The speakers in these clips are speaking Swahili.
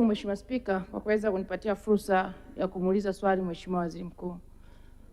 Mheshimiwa Spika kwa kuweza kunipatia fursa ya kumuuliza swali Mheshimiwa Waziri Mkuu.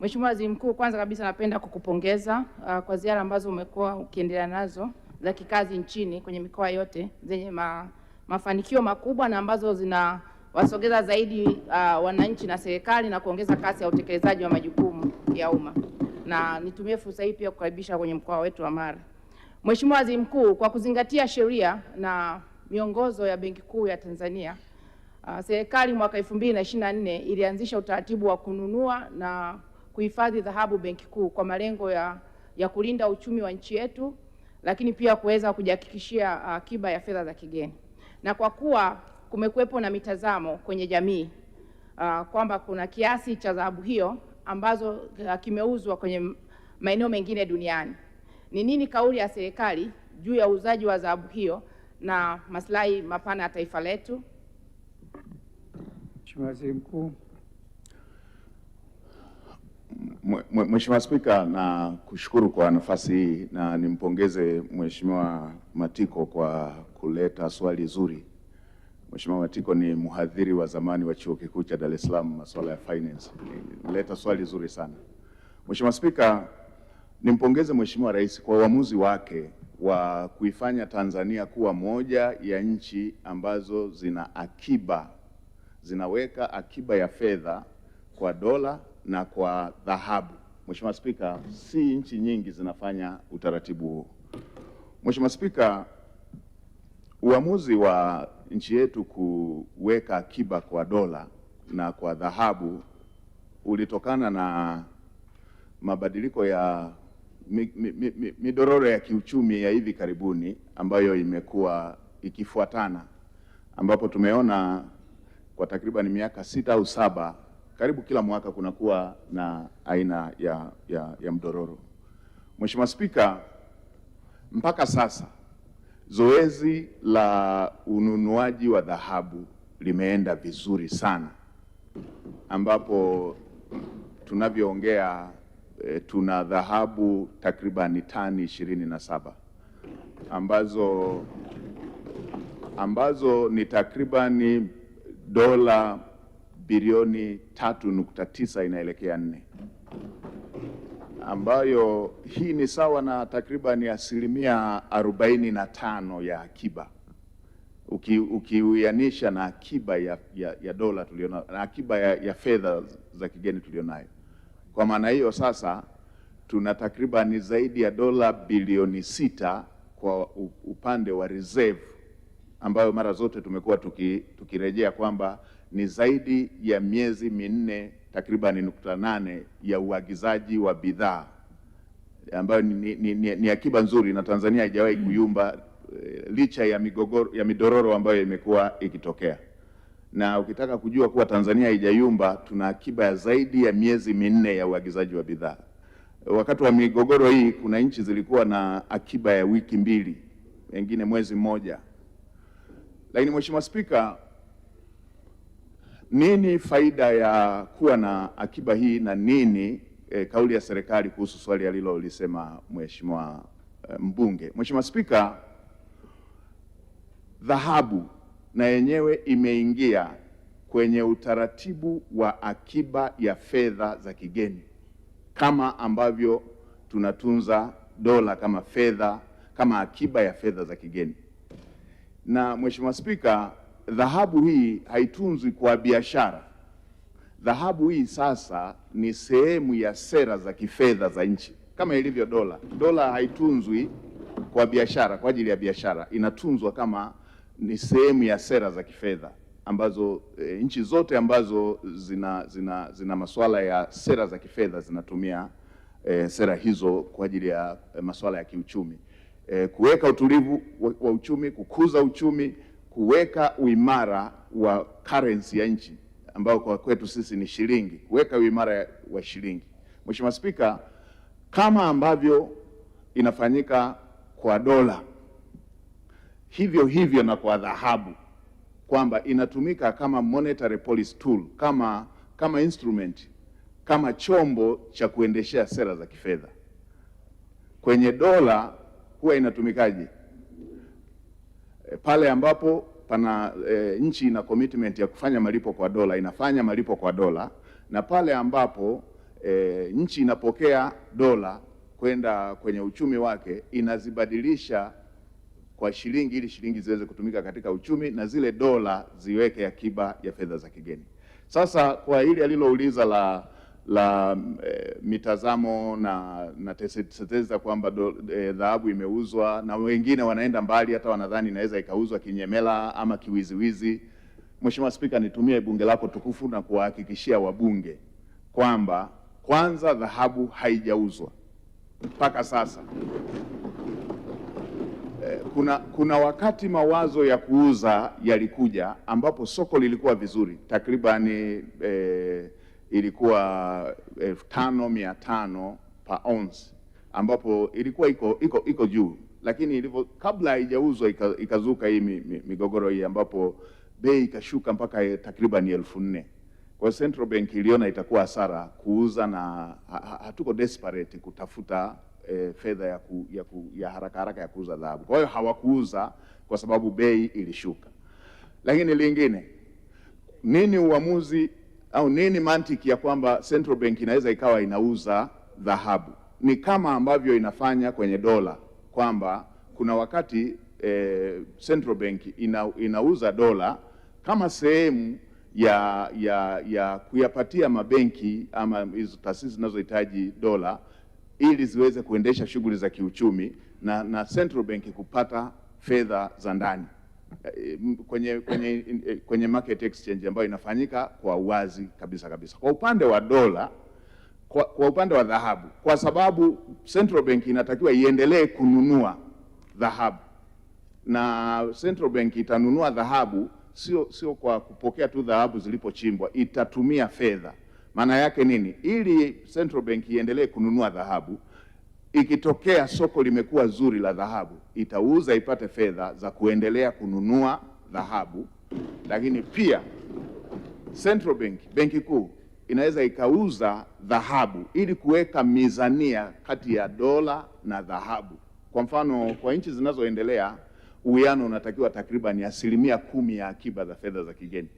Mheshimiwa Waziri Mkuu, kwanza kabisa napenda kukupongeza kwa ziara ambazo umekuwa ukiendelea nazo za kikazi nchini kwenye mikoa yote zenye mafanikio makubwa na ambazo zinawasogeza zaidi wananchi na serikali na kuongeza kasi ya utekelezaji wa majukumu ya umma. Na nitumie fursa hii pia kukaribisha kwenye mkoa wetu wa Mara. Mheshimiwa Waziri Mkuu, kwa kuzingatia sheria na miongozo ya Benki Kuu ya Tanzania, serikali mwaka 2024 ilianzisha utaratibu wa kununua na kuhifadhi dhahabu Benki Kuu kwa malengo ya kulinda uchumi wa nchi yetu, lakini pia kuweza kujihakikishia akiba ya fedha za kigeni. Na kwa kuwa kumekuwepo na mitazamo kwenye jamii kwamba kuna kiasi cha dhahabu hiyo ambazo kimeuzwa kwenye maeneo mengine duniani, ni nini kauli ya serikali juu ya uuzaji wa dhahabu hiyo na maslahi mapana ya taifa letu? Mheshimiwa Waziri Mkuu. Mheshimiwa Spika, na kushukuru kwa nafasi hii na nimpongeze Mheshimiwa Matiko kwa kuleta swali zuri. Mheshimiwa Matiko ni mhadhiri wa zamani wa Chuo Kikuu cha Dar es Salaam masuala ya finance. Leta swali zuri sana. Mheshimiwa Spika, nimpongeze Mheshimiwa Rais kwa uamuzi wake wa kuifanya Tanzania kuwa moja ya nchi ambazo zinaweka akiba ya fedha kwa dola na kwa dhahabu. Mheshimiwa Spika, si nchi nyingi zinafanya utaratibu huu. Mheshimiwa Spika, uamuzi wa nchi yetu kuweka akiba kwa dola na kwa dhahabu ulitokana na mabadiliko ya midororo ya kiuchumi ya hivi karibuni ambayo imekuwa ikifuatana, ambapo tumeona kwa takriban miaka 6 au 7 karibu kila mwaka kunakuwa na aina ya mdororo. Mheshimiwa Spika, mpaka sasa zoezi la ununuaji wa dhahabu limeenda vizuri sana, ambapo tunavyoongea tuna dhahabu takriban tani 27 ambazo ni takriban dola bilioni 3.9 inaelekea 4, ambayo hii ni sawa na takriban 45% ya akiba ukiuianisha na akiba ya dola tulionayo na akiba ya fedha za kigeni tulionayo. Kwa maana hiyo sasa tuna takriban zaidi ya dola bilioni 6 kwa upande wa reserve, ambayo mara zote tumekuwa tukirejea kwamba ni zaidi ya miezi 4 takriban 8 ya uagizaji wa bidhaa, ambayo ni akiba nzuri na Tanzania haijawahi kuyumba licha ya midororo ambayo imekuwa ikitokea. Na ukitaka kujua kuwa Tanzania haijayumba, tuna akiba ya zaidi ya miezi 4 ya uagizaji wa bidhaa. Wakati wa migogoro hii kuna nchi zilikuwa na akiba ya wiki 2, wengine mwezi mmoja. Lakini Mheshimiwa Spika, nini faida ya kuwa na akiba hii na nini kauli ya serikali kuhusu swali alilolisema Mheshimiwa mbunge? Mheshimiwa Spika, dhahabu na yenyewe imeingia kwenye utaratibu wa akiba ya fedha za kigeni kama ambavyo tunatunza dola kama akiba ya fedha za kigeni. Na Mheshimiwa Spika, dhahabu hii haitunzwi kwa biashara. Dhahabu hii sasa ni sehemu ya sera za kifedha za nchi kama ilivyo dola. Dola haitunzwi kwa biashara, kwa ajili ya biashara, inatunzwa kama ni sehemu ya sera za kifedha ambazo nchi zote ambazo zina masuala ya sera za kifedha zinatumia sera hizo kwa ajili ya masuala ya kiuchumi, kuweka utulivu wa uchumi, kukuza uchumi, kuweka uimara wa currency ya nchi ambao kwa kwetu sisi ni shilingi, kuweka uimara wa shilingi. Mheshimiwa Spika, kama ambavyo inafanyika kwa dola, hivyo na kwa dhahabu, kwamba inatumika kama monetary policy tool, kama instrument, kama chombo cha kuendeshea sera za kifedha. Kwenye dola huwa inatumikaje? Pale ambapo pana nchi ina commitment ya kufanya malipo kwa dola, inafanya malipo kwa dola, na pale ambapo nchi inapokea dola kwenda kwenye uchumi wake inazibadilisha kwa shilingi ili shilingi ziweze kutumika katika uchumi na zile dola ziweke akiba ya fedha za kigeni. Sasa kwa hili alilouliza la mitazamo na tetezi za kwamba dhahabu imeuzwa, na wengine wanaenda mbali hata wanadhani inaweza ikauzwa kinyemela ama kiwiziwizi. Mheshimiwa Spika, nitumie bunge lako tukufu na kuwahakikishia wabunge kwamba kwanza dhahabu haijauzwa mpaka sasa. Kuna wakati mawazo ya kuuza yalikuja ambapo soko lilikuwa vizuri, takribani ilikuwa 5,500 per ounce, ambapo ilikuwa iko juu, lakini kabla haijauzwa ikazuka hii migogoro hii ambapo bei ikashuka mpaka takriban 4,000. Kwa Central Bank iliona itakuwa hasara kuuza, na hatuko desperate kutafuta fedha ya haraka haraka ya kuuza dhahabu. Kwa hiyo hawakuuza kwa sababu bei ilishuka. Lakini lingine, nini uamuzi au nini mantiki ya kwamba Central Bank inaweza ikawa inauza dhahabu? Ni kama ambavyo inafanya kwenye dola, kwamba kuna wakati Central Bank inauza dola kama sehemu ya kuyapatia mabenki ama hizo taasisi zinazohitaji dola ili ziweze kuendesha shughuli za kiuchumi na Central Bank kupata fedha za ndani kwenye market exchange ambayo inafanyika kwa uwazi kabisa. Kwa upande wa dola, kwa upande wa dhahabu, kwa sababu Central Bank inatakiwa iendelee kununua dhahabu, na Central Bank itanunua dhahabu sio kwa kupokea tu dhahabu zilipochimbwa, itatumia fedha. Maana yake nini? Ili Central Bank iendelee kununua dhahabu, ikitokea soko limekuwa zuri la dhahabu, itauza ipate fedha za kuendelea kununua dhahabu. Lakini pia Central Bank, benki kuu, inaweza ikauza dhahabu ili kuweka mizania kati ya dola na dhahabu. Kwa mfano, kwa nchi zinazoendelea uwiano unatakiwa takriban 10% ya akiba za fedha za kigeni.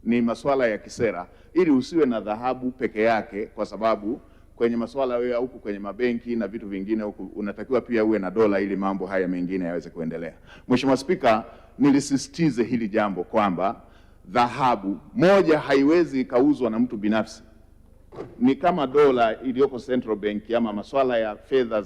Ni masuala ya kisera, ili usiwe na dhahabu peke yake, kwa sababu kwenye masuala ya huku kwenye mabenki na vitu vingine huku unatakiwa pia uwe na dola ili mambo haya mengine yaweze kuendelea. Mheshimiwa Spika, nilisisitize hili jambo kwamba dhahabu moja haiwezi ikauzwa na mtu binafsi. Ni kama dola iliyoko Central Bank ama masuala ya fedha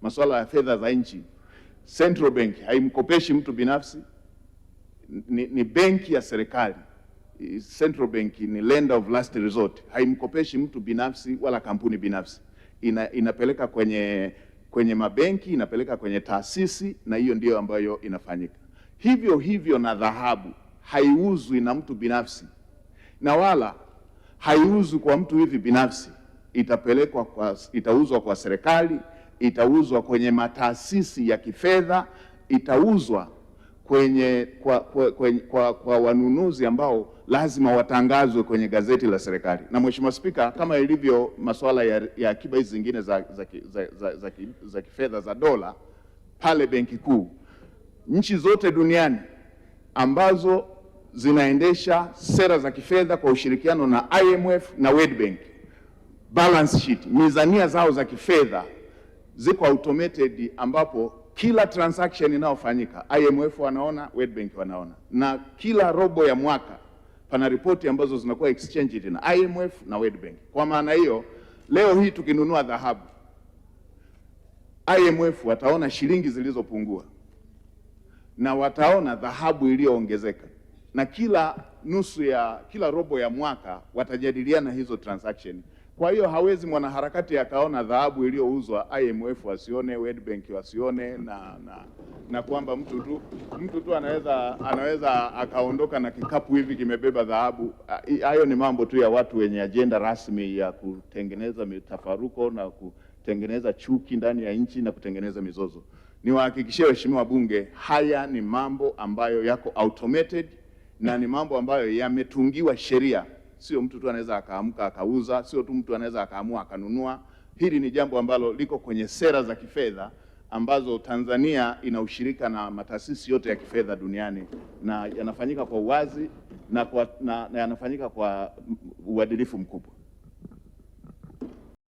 masuala ya fedha za nchi. Central Bank haimkopeshi mtu binafsi, ni benki ya serikali. Central Bank ni lender of last resort, haimkopeshi mtu binafsi wala kampuni binafsi. Inapeleka kwenye mabenki, inapeleka kwenye taasisi, na hiyo ndiyo ambayo inafanyika. Hivyo na dhahabu haiuzwi na mtu binafsi, na wala haiuzwi kwa mtu hivi binafsi. Itauzwa kwa serikali, itauzwa kwenye mataasisi ya kifedha, itauzwa kwa wanunuzi ambao lazima watangazwe kwenye gazeti la serikali. Na Mheshimiwa Spika, kama ilivyo masuala ya akiba hizi zingine za kifedha za dola pale benki kuu, nchi zote duniani ambazo zinaendesha sera za kifedha kwa ushirikiano na IMF na World Bank, balance sheet, mizania zao za kifedha ziko automated, ambapo kila transaction inayofanyika IMF wanaona, World Bank wanaona, na kila robo ya mwaka pana ripoti ambazo zinakuwa exchanged na IMF na World Bank. Kwa maana hiyo, leo hii tukinunua dhahabu, IMF wataona shilingi zilizopungua na wataona dhahabu iliyoongezeka, na kila robo ya mwaka watajadiliana hizo transaction. Kwa hiyo hawezi mwanaharakati akaona dhahabu iliyouzwa IMF wasione, World Bank wasione, na kwamba mtu tu anaweza akaondoka na kikapu hivi kimebeba dhahabu. Hayo ni mambo tu ya watu wenye ajenda rasmi ya kutengeneza mitafaruko na kutengeneza chuki ndani ya nchi na kutengeneza mizozo. Niwahakikishie waheshimiwa bunge, haya ni mambo ambayo yako automated na ni mambo ambayo yametungiwa sheria. Sio mtu tu anaweza akaamka akauza, sio tu mtu anaweza akaamua akanunua. Hili ni jambo ambalo liko kwenye sera za kifedha ambazo Tanzania ina ushirika na mataasisi yote ya kifedha duniani na yanafanyika kwa uwazi na yanafanyika kwa uadilifu mkubwa.